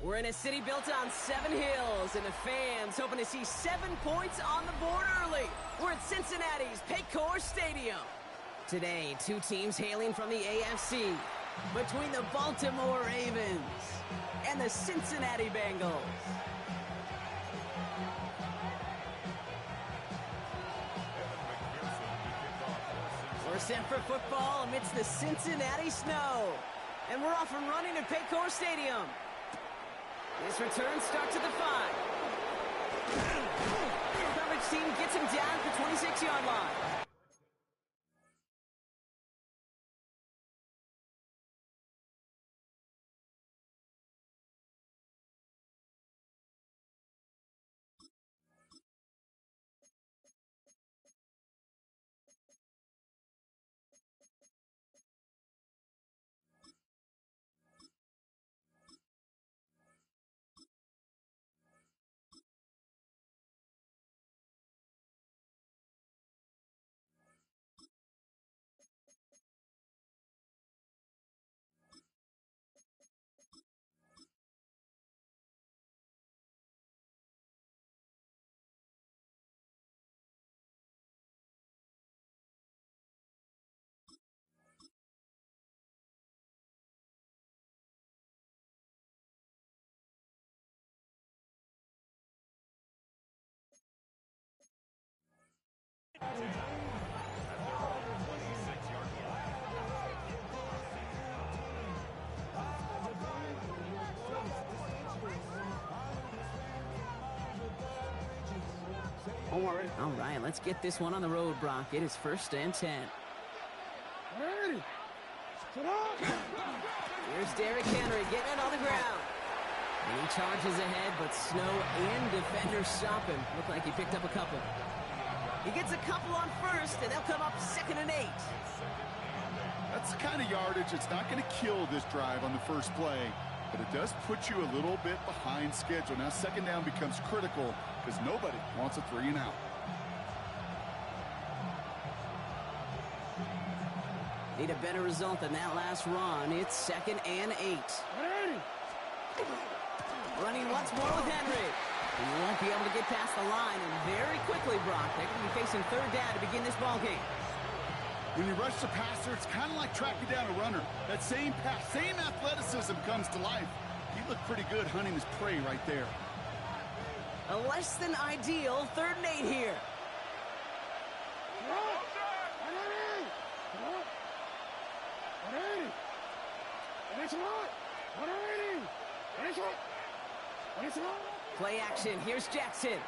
We're in a city built on 7 hills, and the fans hoping to see 7 points on the board early. We're at Cincinnati's Paycor Stadium. Today, 2 teams hailing from the AFC, between the Baltimore Ravens and the Cincinnati Bengals. We're set for football amidst the Cincinnati snow. And we're off and running at Paycor Stadium. This return starts at the 5. Coverage team gets him down at the 26-yard line. All right, let's get this one on the road, Brock. It is 1st and 10. Here's Derrick Henry getting it on the ground. And he charges ahead, but snow and defenders stop him. Looked like he picked up a couple. He gets a couple on first, and they'll come up 2nd and 8. That's the kind of yardage that's not going to kill this drive on the first play, but it does put you a little bit behind schedule. Now 2nd down becomes critical because nobody wants a 3 and out. Need a better result than that last run. It's 2nd and 8. Running once more with Henry. He won't be able to get past the line, and very quickly, Brock, they're going to be facing 3rd down to begin this ball game. When you rush the passer, it's kind of like tracking down a runner. That same pass, same athleticism comes to life. He looked pretty good hunting his prey right there. A less than ideal 3rd and 8 here. Play action. Here's Jackson.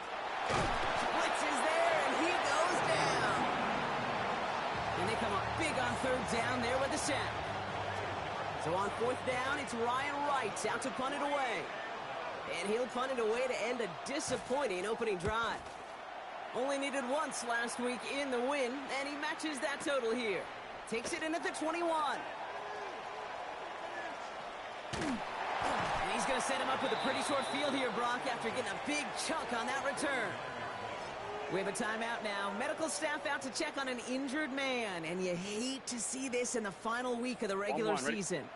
Blitz is there, and he goes down. And they come up big on 3rd down there with the sack. So on 4th down, it's Ryan Wright out to punt it away. And he'll punt it away to end a disappointing opening drive. Only needed once last week in the win, and he matches that total here. Takes it in at the 21. And he's going to set him up with a pretty short field here, Brock, after getting a big chunk on that return. We have a timeout now. Medical staff out to check on an injured man, and you hate to see this in the final week of the regular season.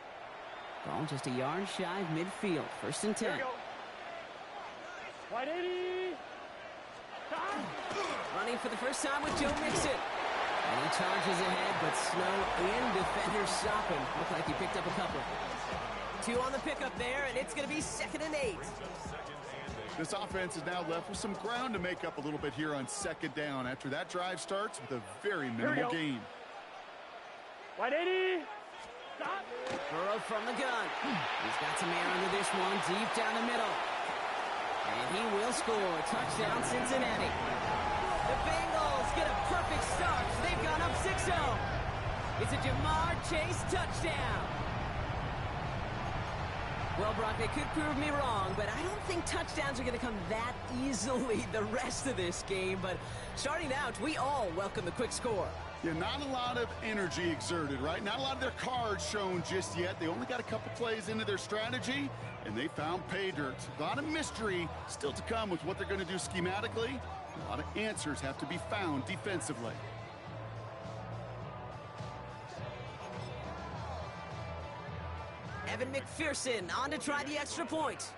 Ball just a yard shy of midfield. 1st and 10. Wide 80. Running for the first time with Joe Mixon. And he charges ahead, but snow and defenders stop him. Looked like he picked up a couple. 2 on the pickup there, and it's going to be 2nd and 8. This offense is now left with some ground to make up a little bit here on 2nd down after that drive starts with a very minimal gain. Wide 80. Stop. Burrow from the gun. He's got some air under this one, deep down the middle. And he will score. Touchdown, Cincinnati. The Bengals get a perfect start. They've gone up 6-0. It's a Jamar Chase touchdown. Well, Brock, they could prove me wrong, but I don't think touchdowns are going to come that easily the rest of this game. But starting out, we all welcome the quick score. Yeah, not a lot of energy exerted, right? Not a lot of their cards shown just yet. They only got a couple plays into their strategy, and they found pay dirt. A lot of mystery still to come with what they're going to do schematically. A lot of answers have to be found defensively. Evan McPherson on to try the extra point.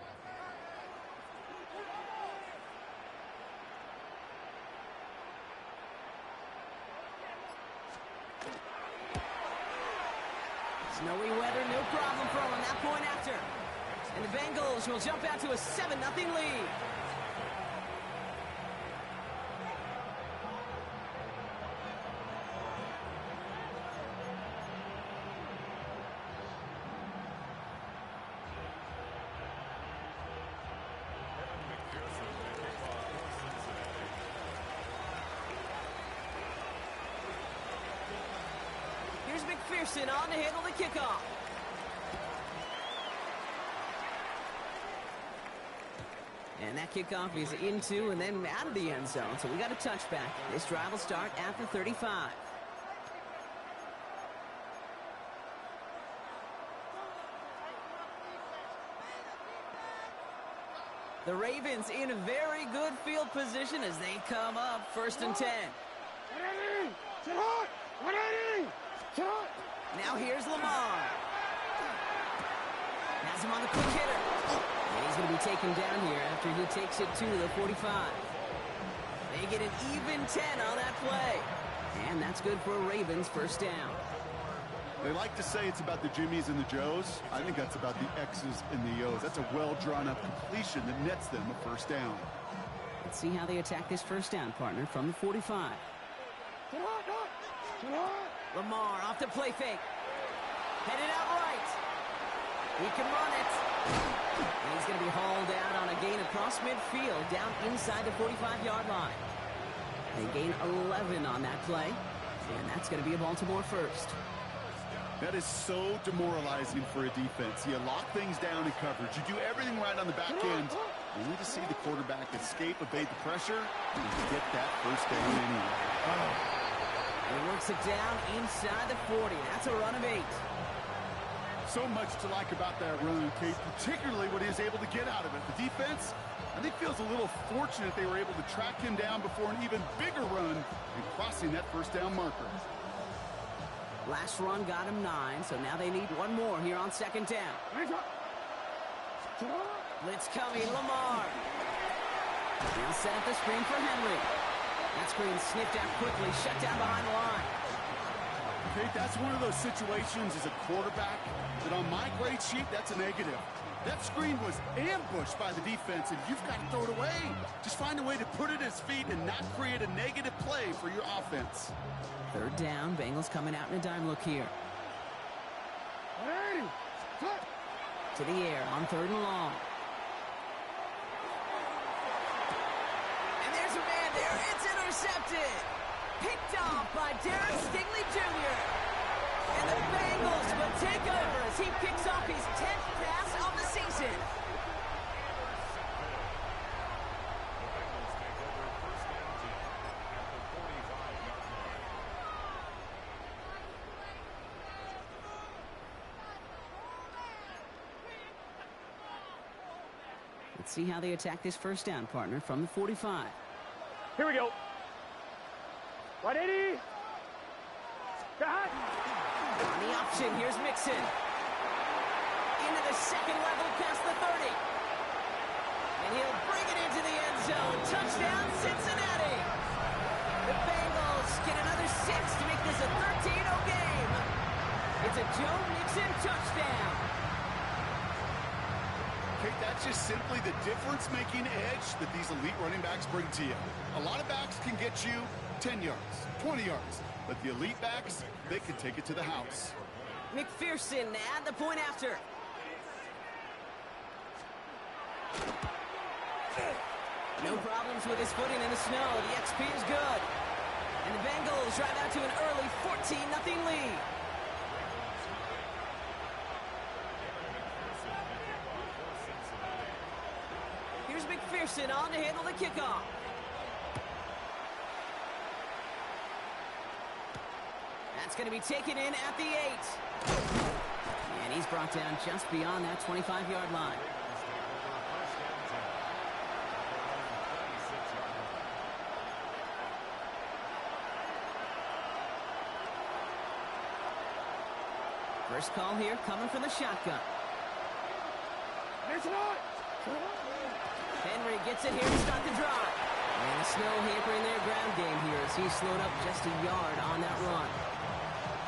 Snowy weather, no problem for them on that point after. And the Bengals will jump out to a 7-0 lead. Here's McPherson on to handle the kickoff. And that kickoff is into and then out of the end zone. So we got a touchback. This drive will start at the 35. The Ravens in a very good field position as they come up 1st and 10. Now here's Lamar. Has him on the quick hitter. And he's going to be taken down here after he takes it to the 45. They get an even 10 on that play. And that's good for a Ravens 1st down. They like to say it's about the Jimmies and the Joes. I think that's about the X's and the O's. That's a well-drawn-up completion that nets them a 1st down. Let's see how they attack this 1st down, partner, from the 45. Lamar off the play fake. Headed out right. He can run it. And he's going to be hauled out on a gain across midfield down inside the 45-yard line. They gain 11 on that play. And that's going to be a Baltimore 1st. That is so demoralizing for a defense. You lock things down in coverage. You do everything right on the back end. Only to see the quarterback escape, evade the pressure, and get that 1st down anyway. He works it down inside the 40. That's a run of 8. So much to like about that run, Kate, particularly what he is able to get out of it. The defense, I think, feels a little fortunate they were able to track him down before an even bigger run and crossing that 1st down marker. Last run got him 9, so now they need one more here on 2nd down. Blitz coming, Lamar. Now set up the screen for Henry. That screen sniffed out quickly, shut down behind the line. Okay, that's one of those situations as a quarterback that on my grade sheet, that's a negative. That screen was ambushed by the defense, and you've got to throw it away. Just find a way to put it at his feet and not create a negative play for your offense. 3rd down, Bengals coming out in a dime look here. To the air on 3rd and long. And there's a man there. It's intercepted. Picked off by Derek Stingley Jr. And the Bengals will take over as he picks off his 10th pass of the season. Let's see how they attack this 1st down, partner, from the 45. Here we go. 180. Got. On the option, here's Mixon. Into the 2nd level past the 30. And he'll bring it into the end zone. Touchdown, Cincinnati. The Bengals get another 6 to make this a 13-0 game. It's a Joe Mixon touchdown. That's just simply the difference-making edge that these elite running backs bring to you. A lot of backs can get you 10 yards, 20 yards, but the elite backs, they can take it to the house. McPherson at the point after. No problems with his footing in the snow. The XP is good. And the Bengals drive out to an early 14-0 lead. Here's McPherson on to handle the kickoff. That's going to be taken in at the 8. And he's brought down just beyond that 25-yard line. First call here coming from the shotgun. Henry gets it here to start the drive. And the snow hampering their ground game here as he's slowed up just a yard on that run.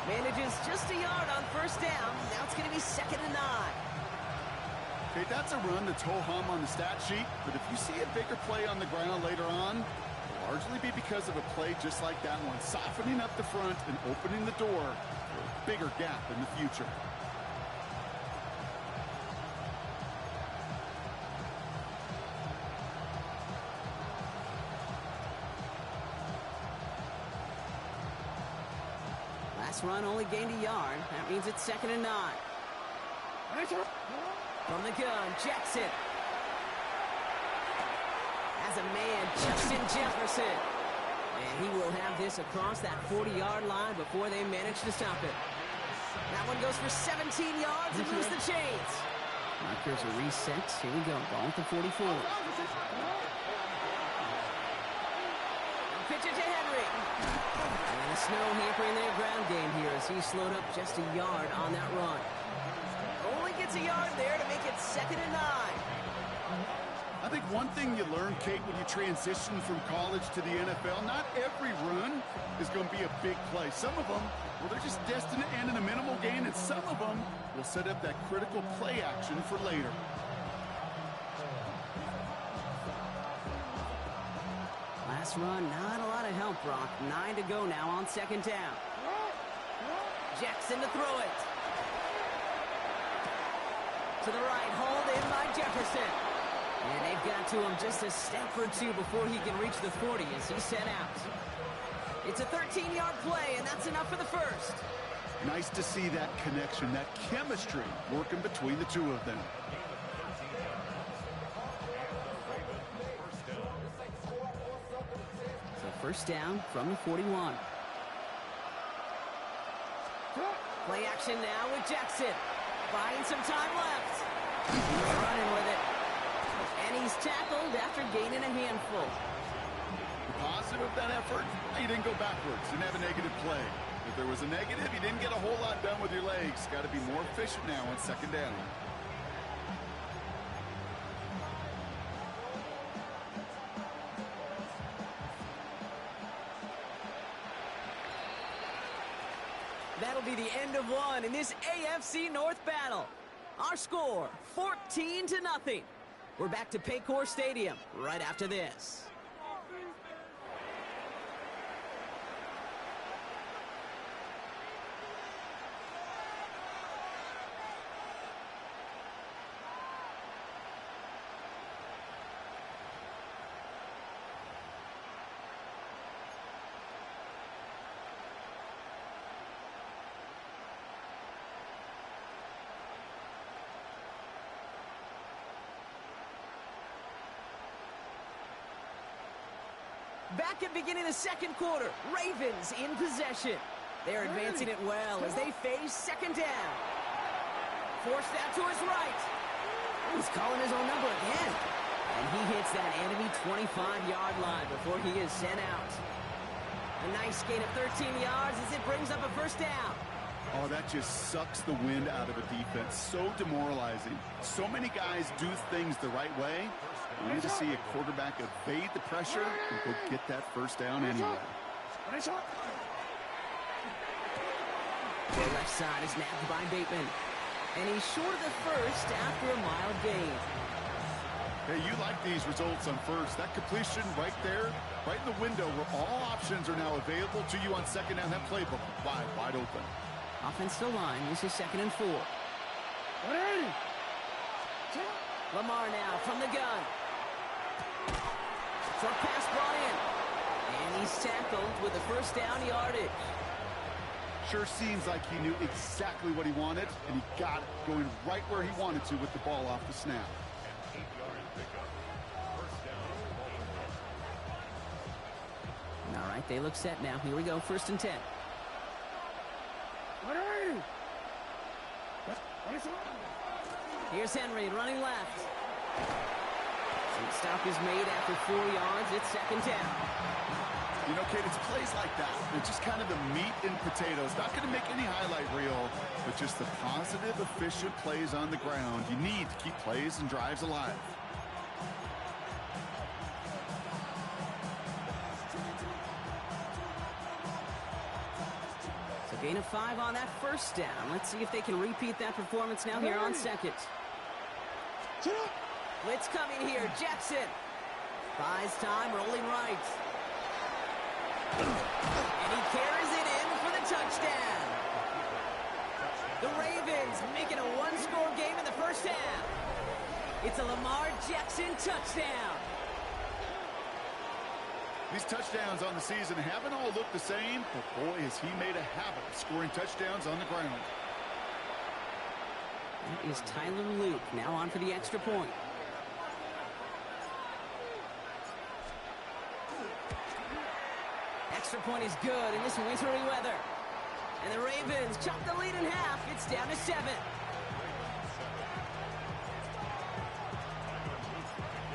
Manages just a yard on first down. Now it's going to be 2nd and 9. Okay, that's a run that's ho-hum on the stat sheet, but if you see a bigger play on the ground later on, it'll largely be because of a play just like that one, softening up the front and opening the door for a bigger gap in the future. Last run only gained a yard. That means it's 2nd and 9. From the gun, Jackson. Has a man, Justin Jefferson. And he will have this across that 40-yard line before they manage to stop it. That one goes for 17 yards and moves the chains. Markers are reset. Here we go. Ball at the 44. Pitch it to Henry. And the snow hampering their ground game here as he slowed up just a yard on that run. Only gets a yard there to make it 2nd and 9. I think one thing you learn, Kate, when you transition from college to the NFL, not every run is going to be a big play. Some of them, well, they're just destined to end in a minimal gain, and some of them will set up that critical play action for later. Last run, not a lot of help, Brock. 9 to go now on 2nd down. Jackson to throw it. To the right, hauled in by Jefferson. And they've got to him just a step or two before he can reach the 40 as he's sent out. It's a 13-yard play, and that's enough for the first. Nice to see that connection, that chemistry working between the two of them. So first down from the 41. Play action now with Jackson. Buying some time left. He's running with it. And he's tackled after gaining a handful. The positive of that effort, he didn't go backwards, didn't have a negative play. If there was a negative, you didn't get a whole lot done with your legs. Got to be more efficient now on 2nd down. That'll be the end of one in this AFC North battle. Our score, 14-0. We're back to Paycor Stadium right after this. Back at beginning of the 2nd quarter, Ravens in possession. They're advancing it well as they face 2nd down. Forced out to his right. He's calling his own number again. And he hits that enemy 25-yard line before he is sent out. A nice gain of 13 yards as it brings up a first down. Oh, that just sucks the wind out of a defense. So demoralizing. So many guys do things the right way. We need to see a quarterback evade the pressure and go get that first down anyway. The left side is nabbed by Bateman. And he's short of the first after a mild gain. Hey, you like these results on first. That completion right there, right in the window where all options are now available to you on 2nd down. That playbook wide open. Offensive line, this is 2nd and 4. Lamar now from the gun. Short pass brought in. And he's tackled with the first down yardage. Sure seems like he knew exactly what he wanted, and he got it, going right where he wanted to with the ball off the snap. All right, they look set now. Here we go, 1st and 10. Here's Henry running left. Some stop is made after 4 yards. It's 2nd down. You know, Kate, it's plays like that. They're just kind of the meat and potatoes. Not going to make any highlight reel, but just the positive, efficient plays on the ground. You need to keep plays and drives alive. Gain of 5 on that first down. Let's see if they can repeat that performance now here on second. Blitz coming here. Jackson buys time, rolling right. And he carries it in for the touchdown. The Ravens making a one-score game in the first half. It's a Lamar Jackson touchdown. These touchdowns on the season haven't all looked the same, but boy, has he made a habit of scoring touchdowns on the ground. That is Tyler Luke, now on for the extra point. Extra point is good in this wintry weather. And the Ravens chop the lead in half. It's down to 7.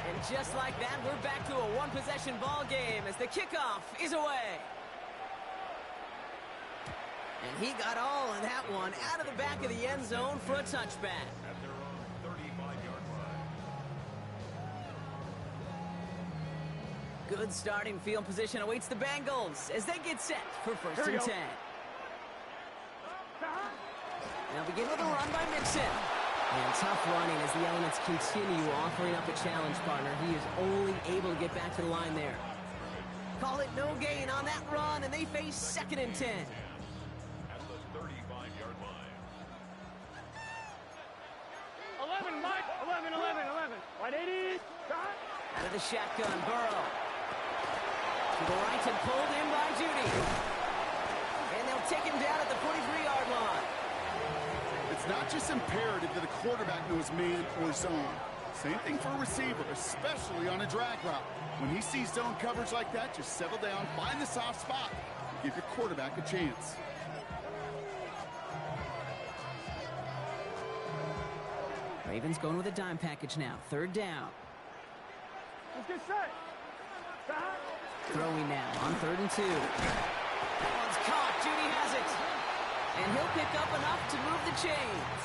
And just like that, we're back to a one-possession ball game as the kickoff is away. And he got all of that one out of the back of the end zone for a touchback. At their own 35-yard line. Good starting field position awaits the Bengals as they get set for first and 10. They'll begin with a run by Mixon. And tough running as the elements continue offering up a challenge partner. He is only able to get back to the line there. Call it no gain on that run, and they face second and 10. At the 35-yard line. 11, Mike. 11. Right 80. Out of the shotgun, Burrow. To the right and pulled in by Judy. And they'll take him down at the 43-yard line. It's not just imperative that a quarterback knows man or zone. Same thing for a receiver, especially on a drag route. When he sees zone coverage like that, just settle down, find the soft spot, and give your quarterback a chance. Ravens going with a dime package now. Third down. Let's get set. Throwing now on 3rd and 2. That one's caught. Judy has it. And he'll pick up enough to move the chains.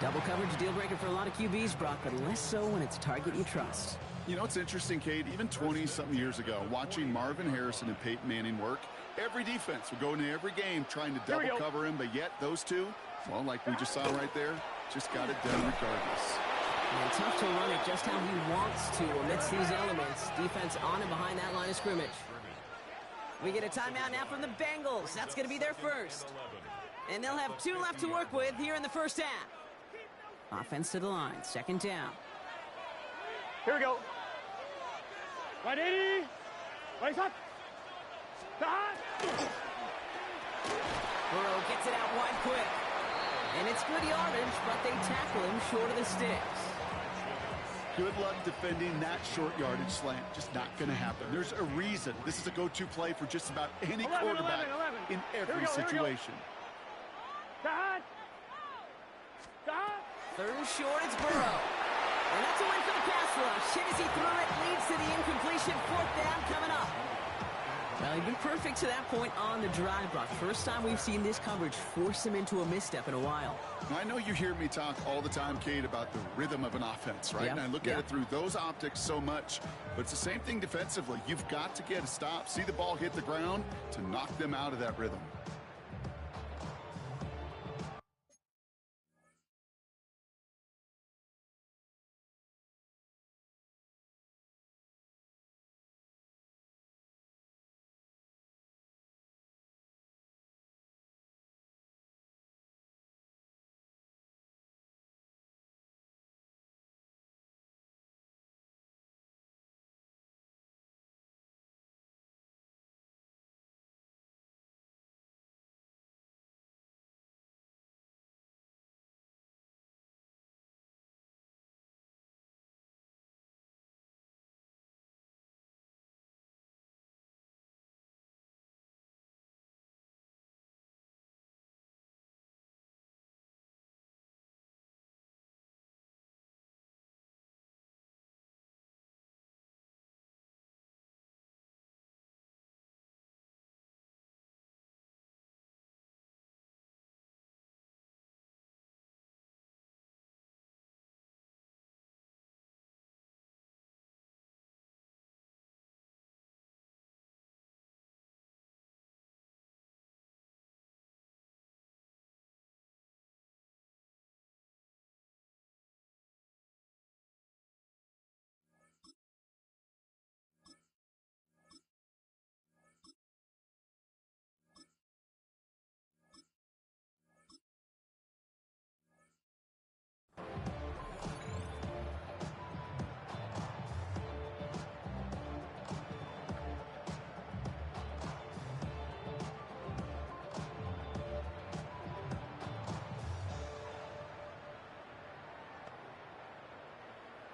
Double coverage deal breaker for a lot of QBs, Brock, but less so when it's a target you trust. You know, it's interesting, Kate, even 20-something years ago, watching Marvin Harrison and Peyton Manning work, every defense would go into every game trying to double cover him, but yet those two, well, like we just saw right there, just got it done regardless. And tough to run it just how he wants to amidst these elements. Defense on and behind that line of scrimmage. We get a timeout now from the Bengals. That's going to be their first. And they'll have 2 left to work with here in the first half. Offense to the line. Second down. Here we go. Right 80. Right up. Burrow gets it out wide quick. And it's good yardage, but they tackle him short of the sticks. Good luck defending that short yardage slant. Just not going to happen. There's a reason. This is a go-to play for just about any quarterback in every situation. Third and short, it's Burrow. And that's a win for the pass rush. Hit as he threw it, leads to the incompletion. 4th down coming up. Well, he's been perfect to that point on the drive, Brock. First time we've seen this coverage force him into a misstep in a while. Now, I know you hear me talk all the time, Kate, about the rhythm of an offense, right? And I look at it through those optics so much. But it's the same thing defensively. You've got to get a stop, see the ball hit the ground to knock them out of that rhythm.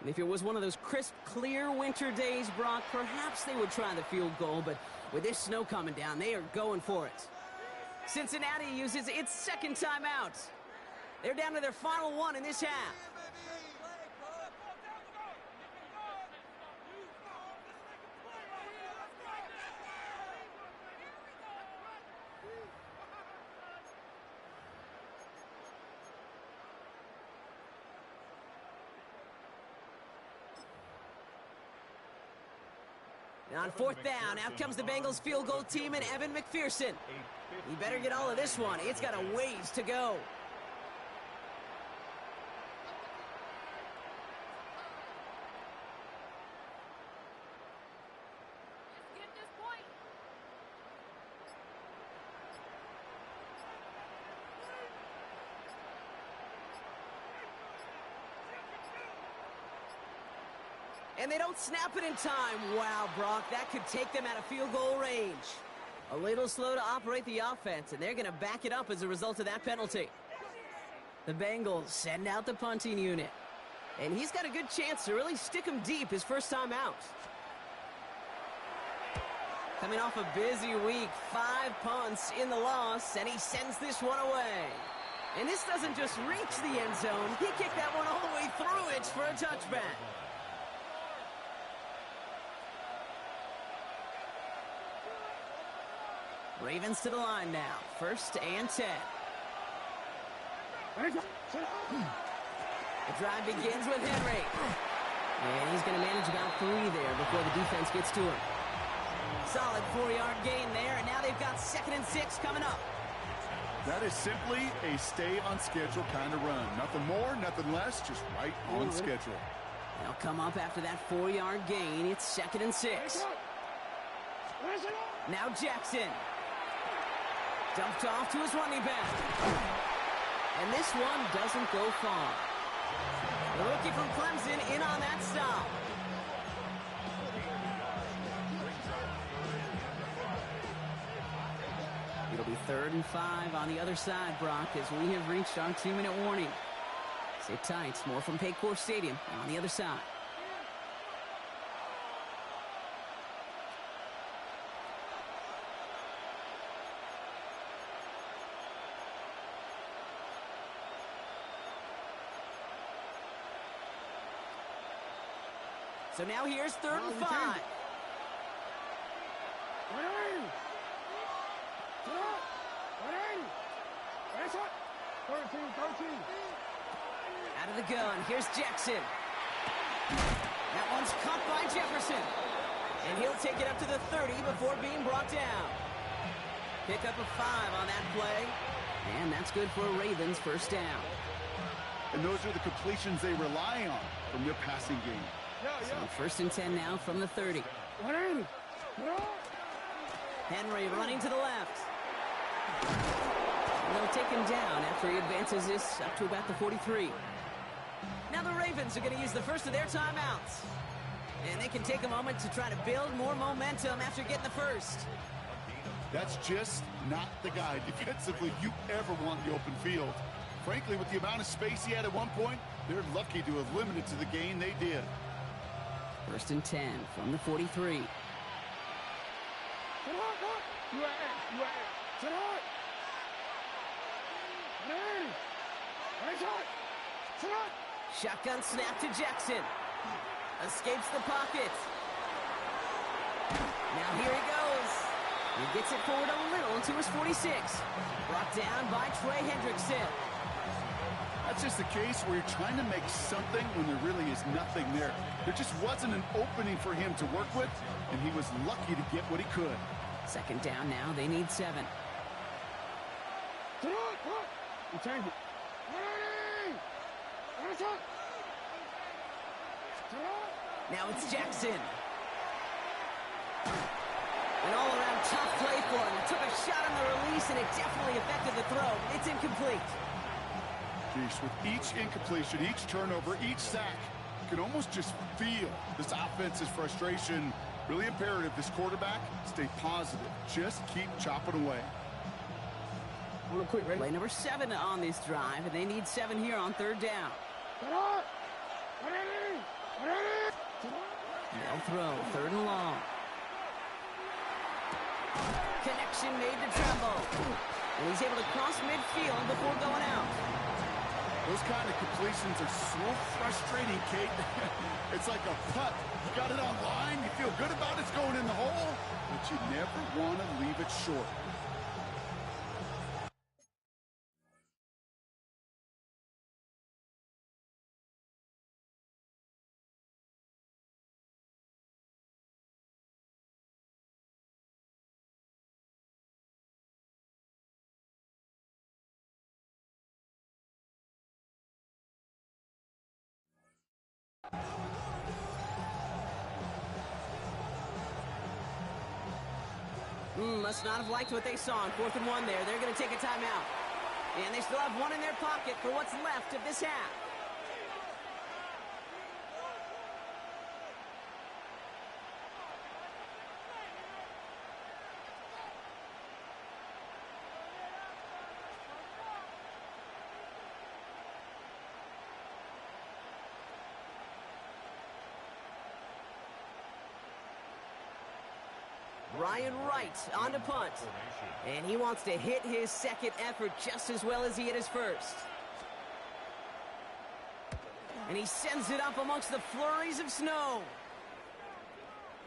If it was one of those crisp, clear winter days, Brock, perhaps they would try the field goal, but with this snow coming down, they are going for it. Cincinnati uses its second timeout. They're down to their final one in this half. On fourth down, out comes the Bengals field goal team and Evan McPherson. He better get all of this one. It's got a ways to go. And they don't snap it in time. Wow, Brock, that could take them out of field goal range. A little slow to operate the offense, and they're going to back it up as a result of that penalty. The Bengals send out the punting unit. And he's got a good chance to really stick him deep his first time out. Coming off a busy week, 5 punts in the loss, and he sends this one away. And this doesn't just reach the end zone. He kicked that one all the way through it for a touchback. Ravens to the line now. 1st and 10. The drive begins with Henry. And he's going to manage about 3 there before the defense gets to him. Solid 4-yard gain there, and now they've got 2nd and 6 coming up. That is simply a stay-on-schedule kind of run. Nothing more, nothing less, just right on schedule. They'll come up after that 4-yard gain. It's 2nd and 6. Now Jackson. Dumped off to his running back. And this one doesn't go far. The rookie from Clemson in on that stop. It'll be 3rd and 5 on the other side, Brock, as we have reached our 2-minute warning. Sit tight. More from Paycor Stadium on the other side. So now here's 3rd and 5. Out of the gun, here's Jackson. That one's caught by Jefferson. And he'll take it up to the 30 before being brought down. Pick up a 5 on that play. And that's good for a Ravens 1st down. And those are the completions they rely on from their passing game. So 1st and 10 now from the 30. Henry running to the left. And they'll take him down after he advances this up to about the 43. Now the Ravens are going to use the first of their timeouts. And they can take a moment to try to build more momentum after getting the first. That's just not the guy defensively you ever want in the open field. Frankly, with the amount of space he had at one point, they're lucky to have limited to the gain they did. 1st and 10 from the 43. Shotgun snap to Jackson. Escapes the pocket. Now here he goes. He gets it forward a little to his 46. Brought down by Trey Hendrickson. That's just a case where you're trying to make something when there really is nothing there. There just wasn't an opening for him to work with, and he was lucky to get what he could. 2nd down now. They need 7. Now it's Jackson. An all-around tough play for him. Took a shot on the release, and it definitely affected the throw. It's incomplete. Geez, with each incompletion, each turnover, each sack, you can almost just feel this offense's frustration. Really imperative this quarterback stay positive. Just keep chopping away. Real quick, ready? Play number 7 on this drive, and they need 7 here on 3rd down. They'll throw, 3rd and long. Connection made to Tremble. And he's able to cross midfield before going out. Those kind of completions are so frustrating, Kate. It's like a putt. You got it on line, you feel good about it's going in the hole, but you never want to leave it short. Must not have liked what they saw on 4th and 1 there. They're going to take a timeout. And they still have one in their pocket for what's left of this half. Ryan Wright on to punt. And he wants to hit his second effort just as well as he hit his first. And he sends it up amongst the flurries of snow.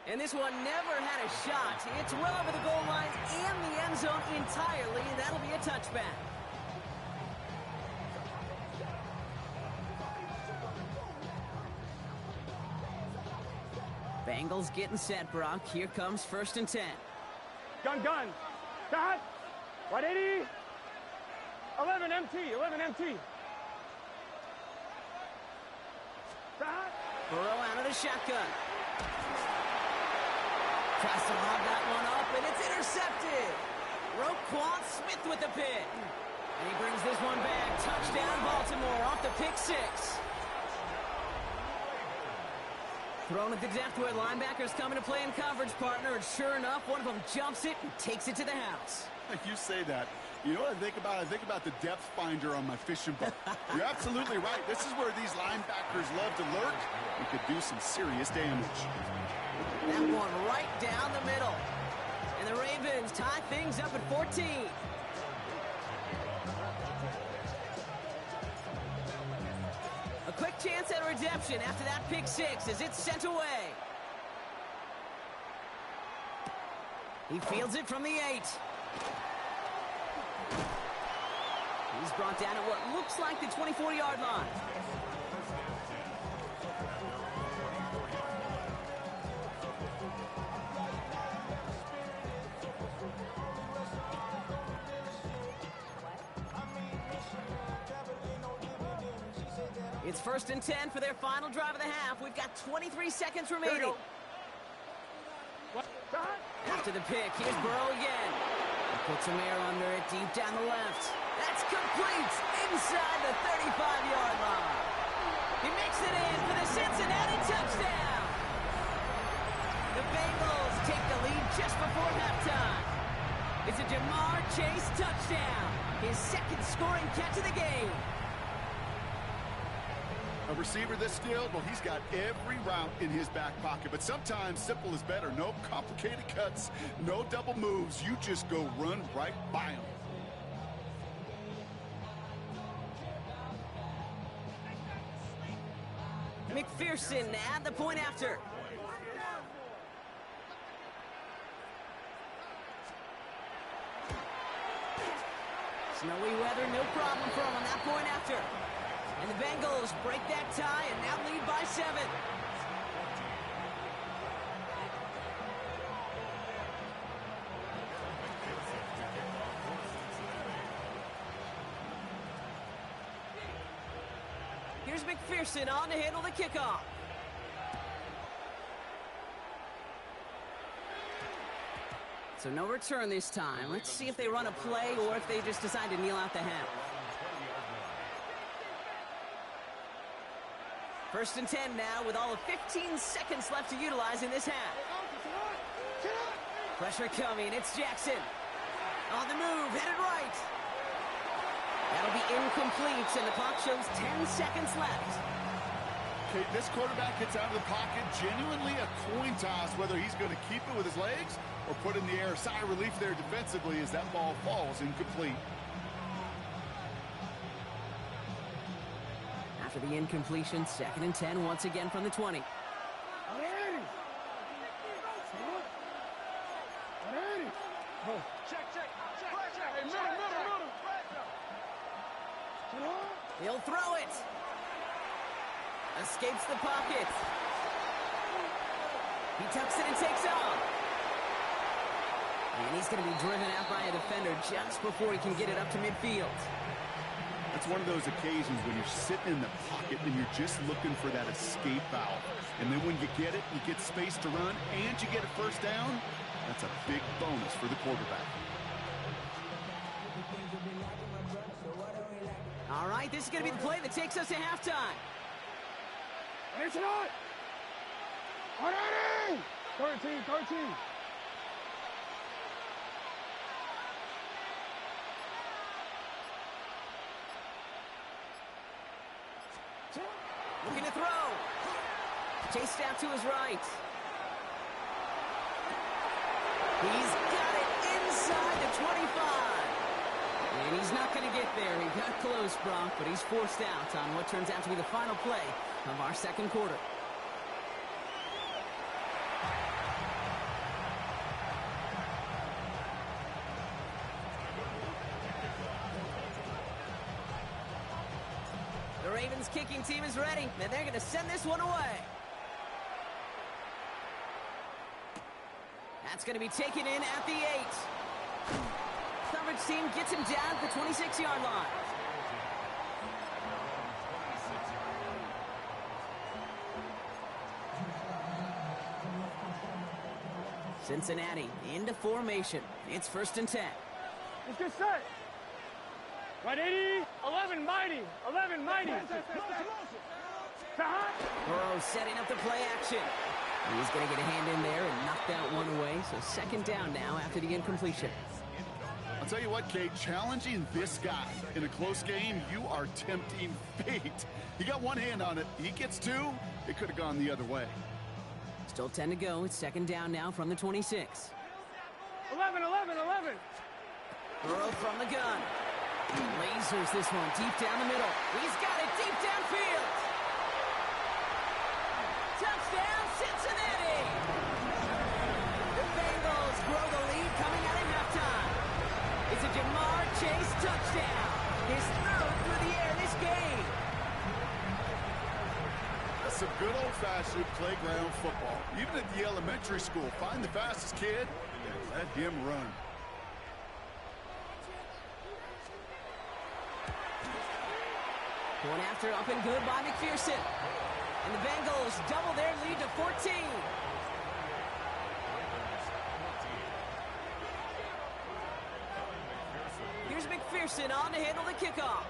And this one never had a shot. It's well over the goal line and the end zone entirely, and that'll be a touchback. Bengals getting set, Brock. Here comes 1st and 10. Gun. Start. 180. 11 MT. 11 MT. Start. Burrow out of the shotgun. Tries to lob that one up, and it's intercepted. Roquan Smith with the pick. And he brings this one back. Touchdown, Baltimore, off the pick 6. Thrown at the depth where linebackers coming to play in coverage, partner, and sure enough, one of them jumps it and takes it to the house. You say that. You know what I think about? I think about the depth finder on my fishing boat. You're absolutely right. This is where these linebackers love to lurk. We could do some serious damage. That one right down the middle. And the Ravens tie things up at 14. A quick chance at redemption after that pick 6 as it's sent away. He fields it from the 8. He's brought down at what looks like the 24-yard line. It's 1st and 10 for their final drive of the half. We've got 23 seconds remaining. After the pick, here's Burrow again. He puts some air under it deep down the left. That's complete inside the 35-yard line. He makes it in for the Cincinnati touchdown. The Bengals take the lead just before halftime. It's a Jamar Chase touchdown, his second scoring catch of the game. A receiver this skilled, well, he's got every route in his back pocket, but sometimes simple is better. No complicated cuts, no double moves. You just go run right by him. McPherson at the point after. Snowy weather, no problem for him on that point after. And the Bengals break that tie and now lead by 7. Here's McPherson on to handle the kickoff. So no return this time. Let's see if they run a play or if they just decide to kneel out the half. 1st and 10 now with all of 15 seconds left to utilize in this half. Pressure coming. It's Jackson. On the move, headed right. That'll be incomplete, and the clock shows 10 seconds left. Kate, this quarterback gets out of the pocket, genuinely a coin toss whether he's going to keep it with his legs or put it in the air. Sigh of relief there defensively as that ball falls incomplete. After the incompletion, 2nd and 10 once again from the 20. He'll throw it. Escapes the pocket. He tucks it and takes off. And he's going to be driven out by a defender just before he can get it up to midfield. It's one of those occasions when you're sitting in the pocket and you're just looking for that escape valve. And then when you get it, you get space to run, and you get a first down. That's a big bonus for the quarterback. All right, this is going to be the play that takes us to halftime. It's not. 13. Looking to throw. Chased out to his right. He's got it inside the 25. And he's not going to get there. He got close, Bronk, but he's forced out on what turns out to be the final play of our second quarter. The Ravens kicking team is ready, and they're going to send this one away. That's going to be taken in at the 8. Coverage team gets him down at the 26-yard line. Cincinnati into formation. It's 1st and 10. Let's get set. Right 80, 11 mighty. Burrow setting up the play action. He's going to get a hand in there and knock that one away. So 2nd down now after the incompletion. I'll tell you what, Kate, challenging this guy in a close game, you are tempting fate. He got one hand on it. He gets 2. It could have gone the other way. Still 10 to go. It's 2nd down now from the 26. 11. Burrow from the gun. Lasers this one deep down the middle. He's got it deep downfield. Touchdown, Cincinnati! The Bengals grow the lead coming out of halftime. It's a Jamar Chase touchdown. His 3rd through the air this game. That's some good old-fashioned playground football. Even at the elementary school, find the fastest kid and let him run. Going after up and good by McPherson. And the Bengals double their lead to 14. Here's McPherson on to handle the kickoff.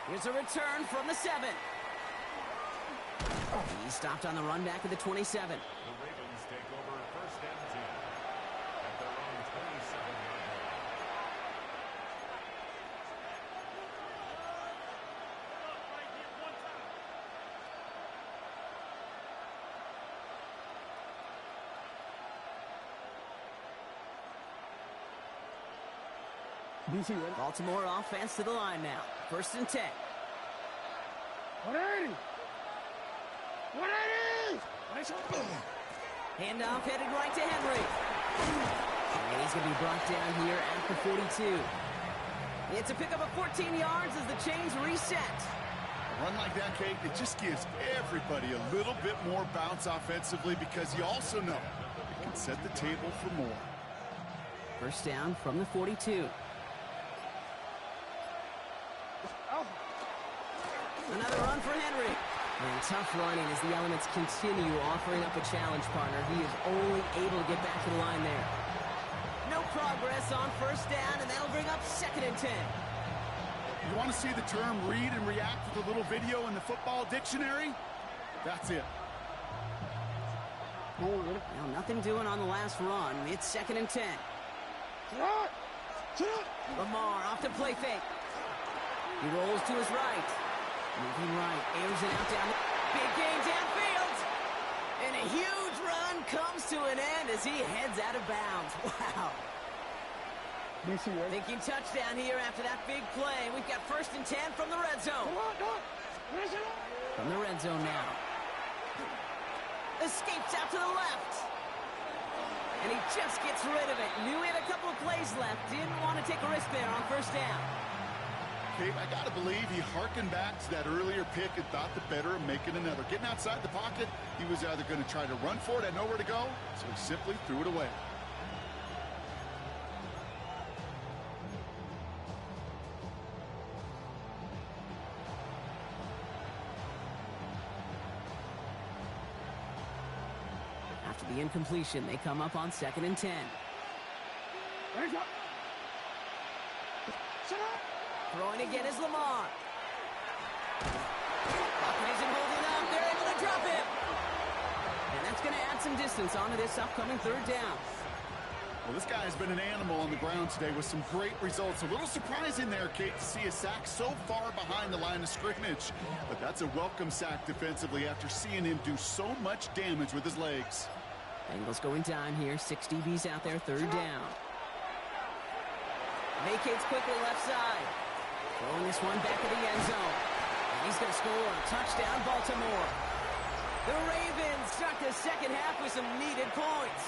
Here's a return from the 7. He stopped on the run back at the 27. The Ravens take over 1st and 10 at their own 27-yard line. Baltimore offense to the line now. 1st and 10. 180. Handoff headed right to Henry. And he's going to be brought down here at the 42. It's a pickup of 14 yards as the chains reset. A run like that, Kate, it just gives everybody a little bit more bounce offensively because you also know it can set the table for more. 1st down from the 42. Another run for Henry. And tough running as the elements continue offering up a challenge partner. He is only able to get back to the line there. No progress on 1st down, and that'll bring up 2nd and 10. You want to see the term read and react with a little video in the football dictionary? That's it. Well, nothing doing on the last run. It's 2nd and 10. Lamar off the play fake. He rolls to his right. Moving right. Airs it out down. Big gain downfield. And a huge run comes to an end as he heads out of bounds. Wow. Thinking touchdown here after that big play. We've got 1st and 10 from the red zone. From the red zone now. Escapes out to the left. And he just gets rid of it. Knew he had a couple of plays left. Didn't want to take a risk there on 1st down. Kate, I got to believe he harkened back to that earlier pick and thought the better of making another. Getting outside the pocket, he was either going to try to run for it, had nowhere to go, so he simply threw it away. After the incompletion, they come up on 2nd and 10. Throwing again is Lamar. Pocket isn't holding up. They're able to drop him. And that's going to add some distance onto this upcoming 3rd down. Well, this guy has been an animal on the ground today with some great results. A little surprising there, Kate, to see a sack so far behind the line of scrimmage. But that's a welcome sack defensively after seeing him do so much damage with his legs. Bengals going down here. 6 DBs out there. 3rd down. Vacates quickly left side. Throwing this one back of the end zone. And he's going to score a touchdown, Baltimore. The Ravens start the 2nd half with some needed points.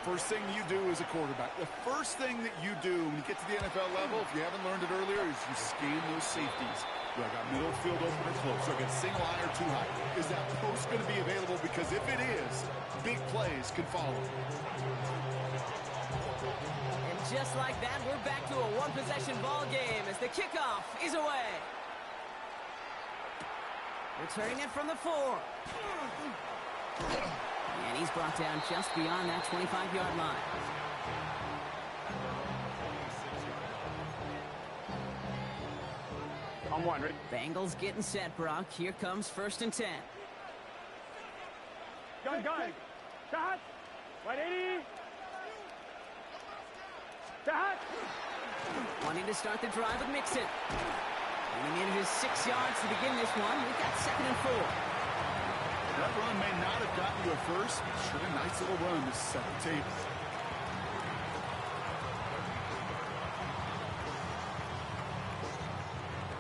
First thing you do as a quarterback, the first thing that you do when you get to the NFL level, if you haven't learned it earlier, is you scan those safeties. Do I got middle field open or close? Do I got single high or too high? Is that post going to be available? Because if it is, big plays can follow. Just like that, we're back to a one-possession ball game as the kickoff is away. Returning it from the 4. And he's brought down just beyond that 25-yard line. On 1, ready? Bengals getting set, Brock. Here comes 1st and 10. Gun. Shot. Right 80. Shot. Wanting to start the drive with Mixon. And he manages 6 yards to begin this one. We've got 2nd and 4. That run may not have gotten you a first. Sure, a nice little run to set the table.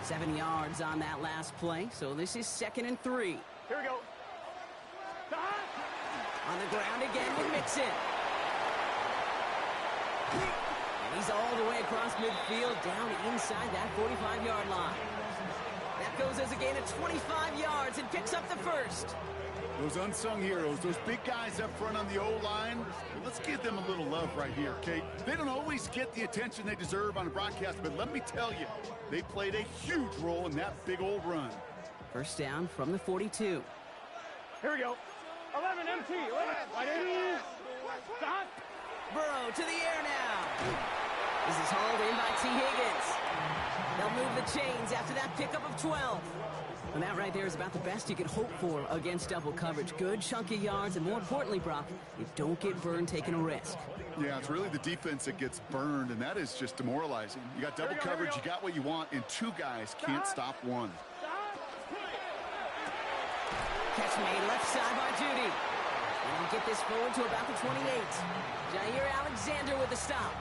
Seven yards on that last play, so this is 2nd and 3. Here we go. Shot. On the ground again with Mixon. And he's all the way across midfield, down inside that 45-yard line. That goes as a gain of 25 yards and picks up the first. Those unsung heroes, those big guys up front on the O-line, well, let's give them a little love right here, Kate. They don't always get the attention they deserve on a broadcast, but let me tell you, they played a huge role in that big old run. First down from the 42. Here we go. 11 MT. 11. Right 80. Shot. Burrow to the air now. This is hauled in by T. Higgins. They'll move the chains after that pickup of 12. And that right there is about the best you could hope for against double coverage. Good chunky yards, and more importantly, Brock, you don't get burned taking a risk. Yeah, it's really the defense that gets burned, and that is just demoralizing. You got double coverage, you got what you want, and two guys can't stop one. Catch made left side by Judy. And he'll get this forward to about the 28. Jair Alexander with the stop.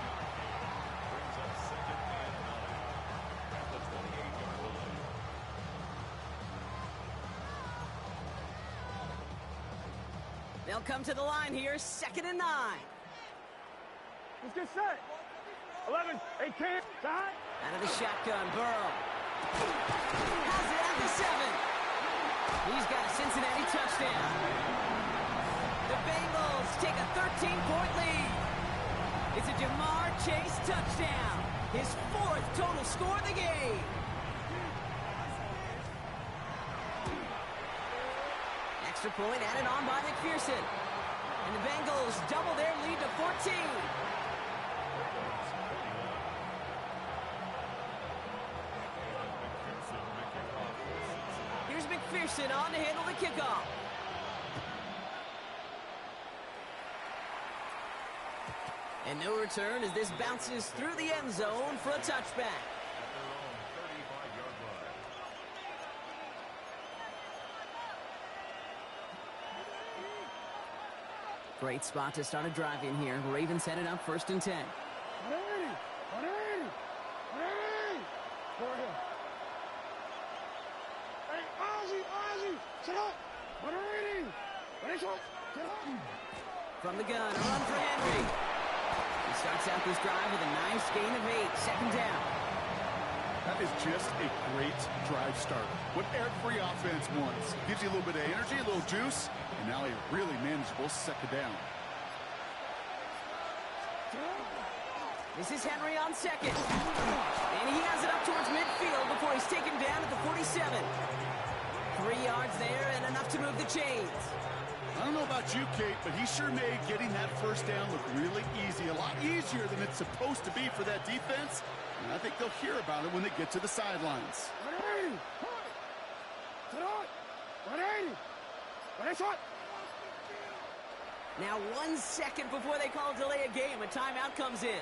They'll come to the line here, 2nd and 9. Let's get set. 11. 8 can't. Shot. Out of the shotgun, Burrow. Has it at the 7. He's got a Cincinnati touchdown. The Bengals take a 13-point lead. It's a Jamar Chase touchdown. His 4th total score of the game. Extra point added on by McPherson. And the Bengals double their lead to 14. Here's McPherson on to handle the kickoff. And no return as this bounces through the end zone for a touchback. At their own 35-yard line. Great spot to start a drive in here. Ravens headed up 1st and 10. From the gun, a run for Henry. He starts out this drive with a nice gain of 8, 2nd down. That is just a great drive starter. What every offense wants. Gives you a little bit of energy, a little juice, and now a really manageable 2nd down. This is Henry on 2nd. And he has it up towards midfield before he's taken down at the 47. 3 yards there and enough to move the chains. I don't know about you, Kate, but he sure made getting that 1st down look really easy. A lot easier than it's supposed to be for that defense. And I think they'll hear about it when they get to the sidelines. Now 1 second before they call delay a game, a timeout comes in.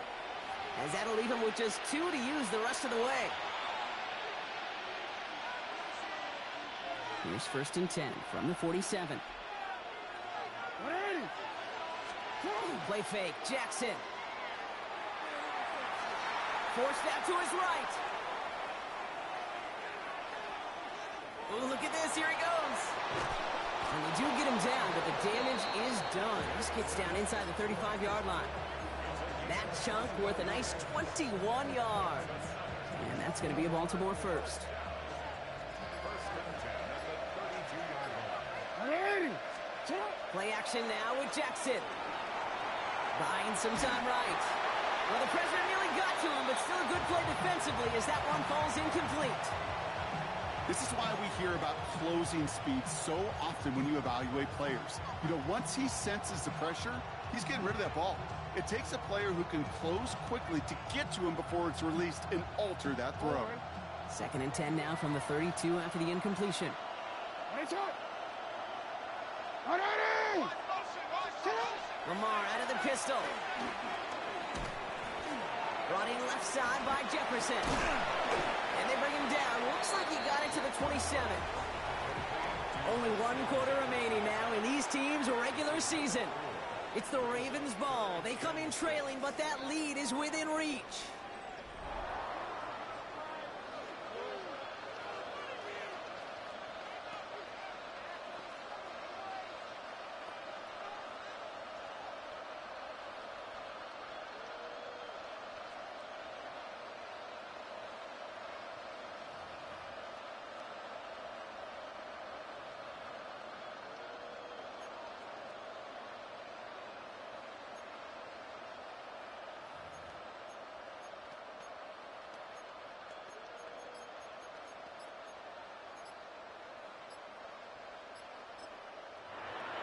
As that'll leave him with just 2 to use the rest of the way. Here's 1st and 10 from the 47. Play fake, Jackson. Forced out to his right. Oh, look at this, here he goes. And they do get him down, but the damage is done. This gets down inside the 35-yard line. That chunk worth a nice 21 yards. And that's going to be a Baltimore 1st. 1st and 10 at the 32-yard line. Play action now with Jackson. Buying some time right. Well, the pressure nearly got to him, but still a good play defensively as that one falls incomplete. This is why we hear about closing speed so often when you evaluate players. You know, once he senses the pressure, he's getting rid of that ball. It takes a player who can close quickly to get to him before it's released and alter that throw. 2nd and 10 now from the 32 after the incompletion. Lamar out of the pistol. Brought in left side by Jefferson. And they bring him down. Looks like he got it to the 27. Only 1 quarter remaining now in these teams' regular season. It's the Ravens' ball. They come in trailing, but that lead is within reach.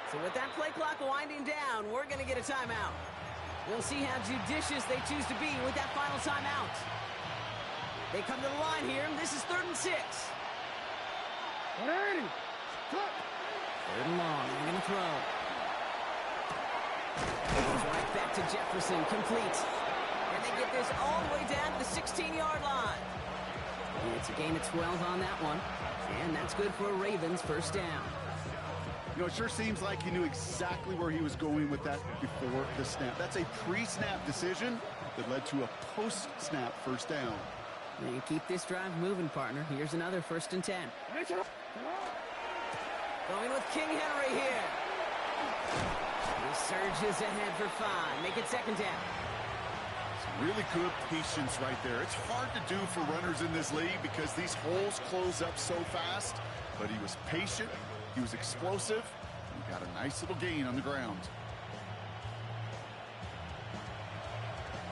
So with that play clock winding down, we're going to get a timeout. We'll see how judicious they choose to be with that final timeout. They come to the line here, and this is 3rd and 6. 3rd and long, they're going to throw. Goes right back to Jefferson, complete. And they get this all the way down to the 16-yard line. And it's a gain of 12 on that one. And that's good for a Ravens 1st down. You know, it sure seems like he knew exactly where he was going with that before the snap. That's a pre-snap decision that led to a post-snap 1st down. They keep this drive moving, partner. Here's another 1st and 10. Going with King Henry here. He surges ahead for 5. Make it 2nd down. Some really good patience right there. It's hard to do for runners in this league because these holes close up so fast. But he was patient. He was explosive. He got a nice little gain on the ground.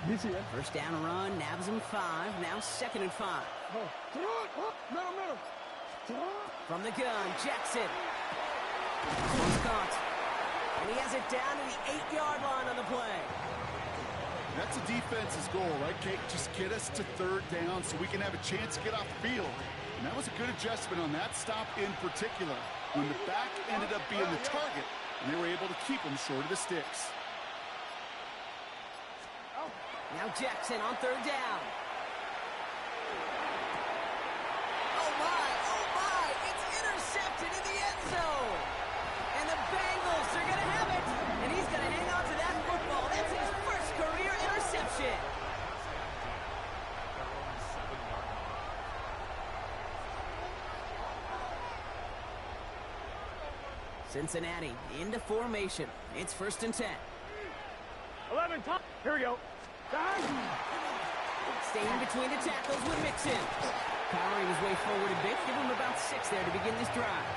1st down run, nabs him 5. Now 2nd and 5. From the gun, Jackson. Almost caught. And he has it down to the 8-yard line on the play. That's a defense's goal, right, Kate? Just get us to 3rd down so we can have a chance to get off the field. And that was a good adjustment on that stop in particular, when the back ended up being the target, and they were able to keep him short of the sticks. Now Jackson on third down. Oh my, it's intercepted in the end zone. And the Bengals are going to have it. And he's going to hang on to that football. That's his first career interception. Cincinnati into formation. It's 1st and 10. 11, top. Here we go. Staying between the tackles with Mixon. Kyrie was way forward a bit. Give him about 6 there to begin this drive.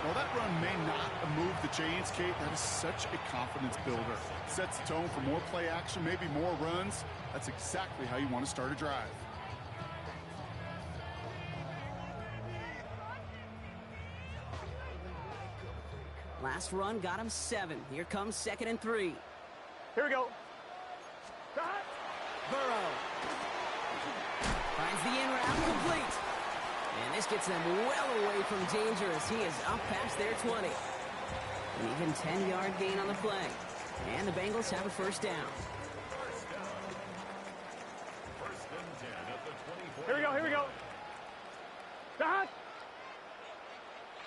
Well, that run may not move the chains, Kate. That is such a confidence builder. Sets the tone for more play action, maybe more runs. That's exactly how you want to start a drive. Last run got him 7. Here comes 2nd and 3. Here we go. Burrow finds the in route complete. And this gets them well away from danger as he is up past their 20. An even 10-yard gain on the play. And the Bengals have a 1st down. Here we go, here we go. Start.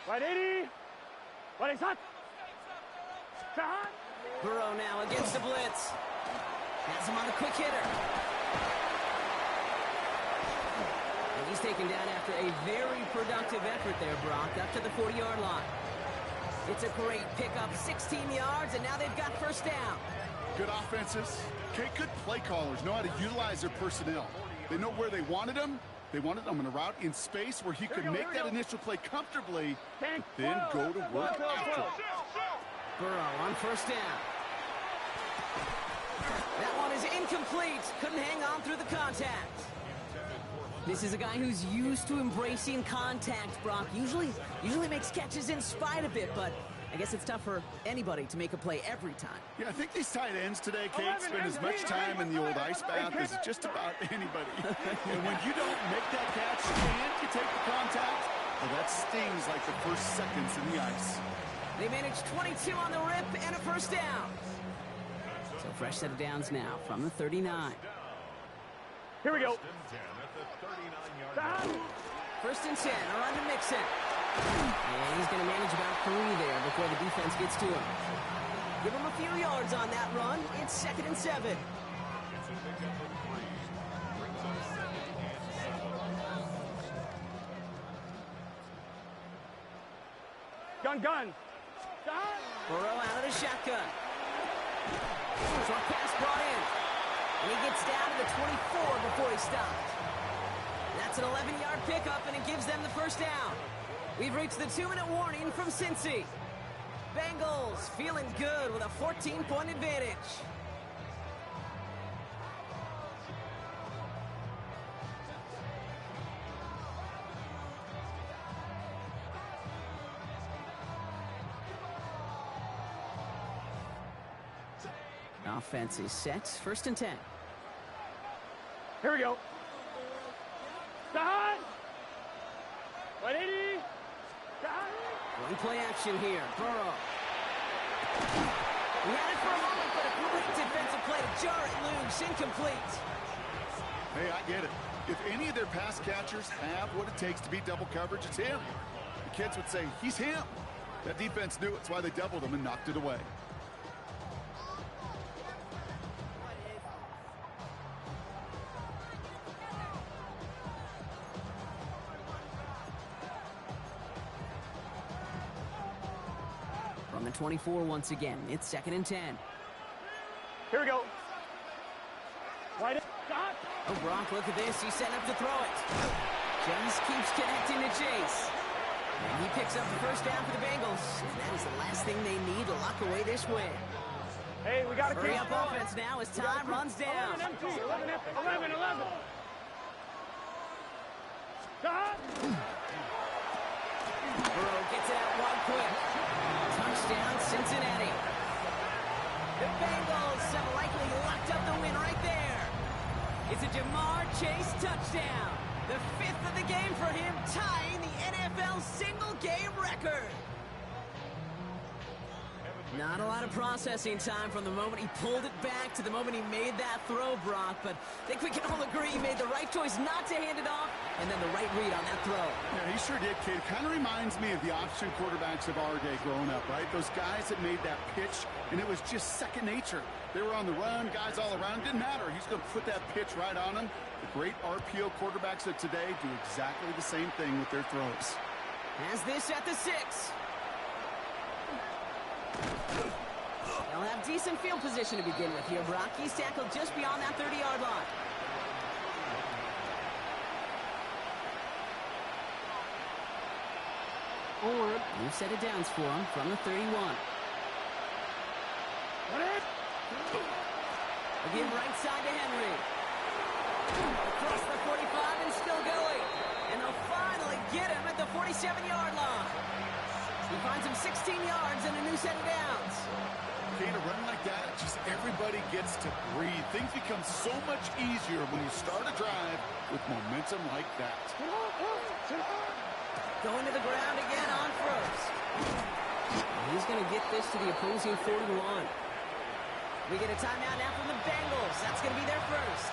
Right 80. Right is hot. Start. Burrow now against the blitz. Has him on a quick hitter. And he's taken down after a very productive effort there, Brock, up to the 40-yard line. It's a great pickup, 16 yards, and now they've got 1st down. Good offenses. Okay, good play callers know how to utilize their personnel. They know where they wanted them. They wanted them in a route in space where he could make that initial play comfortably, then go to work after. Burrow on 1st down. That one is incomplete. Couldn't hang on through the contact. This is a guy who's used to embracing contact, Brock. Usually makes catches in spite of it, but I guess it's tough for anybody to make a play every time. Yeah, I think these tight ends today, Kate, spend as much time in the old ice bath as just about anybody. And when you don't make that catch and you take the contact, well, that stings like the first seconds in the ice. They managed 22 on the rip and a 1st down. So fresh set of downs now from the 39. Here we go. 1st and 10, around to Mixon. And he's going to manage about 3 there before the defense gets to him. Give him a few yards on that run. It's 2nd and 7. Gun. Burrow out of the shotgun. Short pass brought in. And he gets down to the 24 before he stopped. That's an 11-yard pickup, and it gives them the 1st down. We've reached the 2-minute warning from Cincy. Bengals feeling good with a 14-point advantage. Offense is set. 1st and 10. Here we go. Start. 180. Start. One play action here. Burrow. He had it for a moment, but a great defensive play to jar it loose. Incomplete. Hey, I get it. If any of their pass catchers have what it takes to beat double coverage, it's him. The kids would say, he's him. That defense knew it. That's why they doubled him and knocked it away. From the 24 once again. It's 2nd and 10. Here we go. Right in. Stop. Oh, Brock, look at this. He's set up to throw it. Chase keeps connecting to Chase. And he picks up the 1st down for the Bengals. And that is the last thing they need to lock away this win. Hey, we got to Hurry up offense now as time runs down. 11 empty. 11. Stop. Burrow gets it out wide quick. Touchdown, Cincinnati. The Bengals have likely locked up the win right there. It's a Jamar Chase touchdown. The 5th of the game for him, tying the NFL single-game record. Not a lot of processing time from the moment he pulled it back to the moment he made that throw, Brock. But I think we can all agree he made the right choice not to hand it off, and then the right read on that throw. Yeah, he sure did, kid. Kind of reminds me of the option quarterbacks of our day growing up, right? Those guys that made that pitch, and it was just second nature. They were on the run, guys all around. Didn't matter. He's going to put that pitch right on them. The great RPO quarterbacks of today do exactly the same thing with their throws. Has this at the 6. They'll have decent field position to begin with here, Brock. He's tackled just beyond that 30-yard line. New set of downs for him from the 31. Again, right side to Henry. Across the 45 and still going. And they'll finally get him at the 47-yard line. He finds him 16 yards and a new set of downs. Okay, to run like that, just everybody gets to breathe. Things become so much easier when you start a drive with momentum like that. Going to the ground again on first. He's going to get this to the opposing 41. We get a timeout now from the Bengals. That's going to be their first.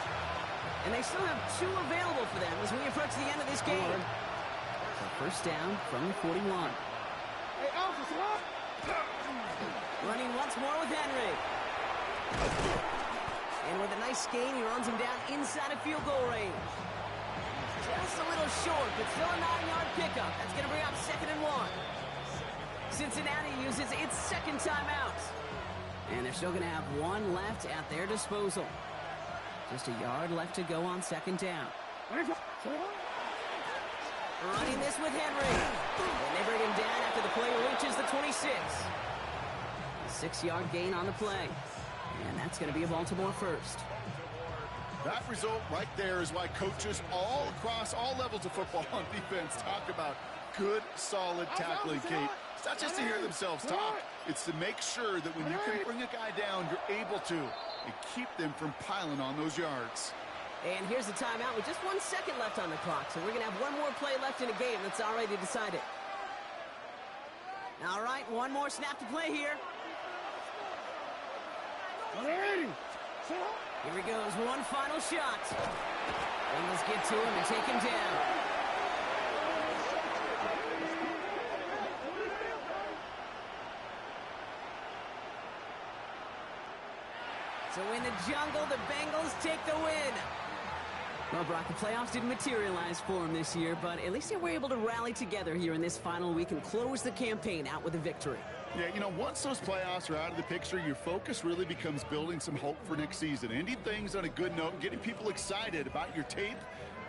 And they still have 2 available for them as we approach the end of this game. So first down from the 41. Hey, Alpha, what? Running once more with Henry. And with a nice gain, he runs him down inside of field goal range. Just a little short, but still a 9-yard pickup. That's going to bring up 2nd and 1. Cincinnati uses its second timeout. And they're still going to have 1 left at their disposal. Just a yard left to go on 2nd down. Running this with Henry. And they bring him down after the play reaches the 26. A 6-yard gain on the play. And that's going to be a Baltimore first. That result right there is why coaches all across all levels of football on defense talk about good, solid tackling, Kate. It's not just to hear themselves talk. It's to make sure that when you can bring a guy down, you're able to and keep them from piling on those yards. And here's the timeout with just 1 second left on the clock. So we're going to have 1 more play left in a game that's already decided. All right, 1 more snap to play here. Here he goes, 1 final shot. Bengals get to him and take him down. So in the jungle, the Bengals take the win. Well, Brock, the playoffs didn't materialize for them this year, but at least they were able to rally together here in this final week and close the campaign out with a victory. Yeah, you know, once those playoffs are out of the picture, your focus really becomes building some hope for next season, ending things on a good note, and getting people excited about your tape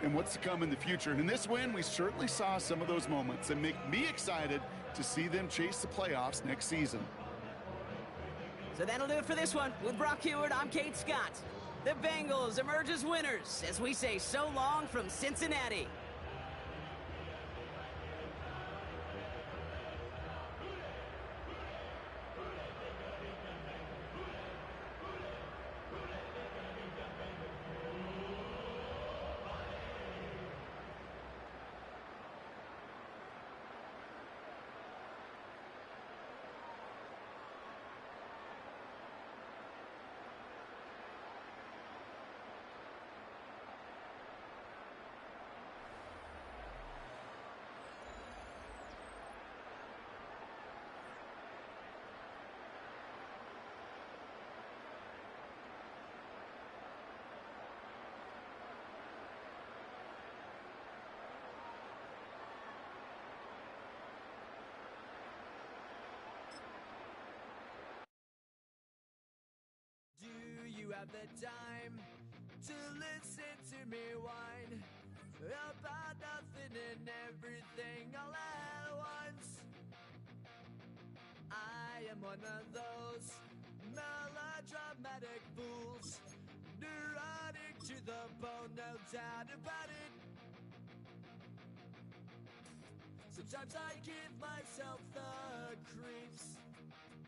and what's to come in the future. And in this win, we certainly saw some of those moments that make me excited to see them chase the playoffs next season. So that'll do it for this one. With Brock Heward, I'm Kate Scott. The Bengals emerge as winners as we say so long from Cincinnati. You have the time to listen to me whine about nothing and everything all at once. I am one of those melodramatic fools, neurotic to the bone, no doubt about it. Sometimes I give myself the creeps.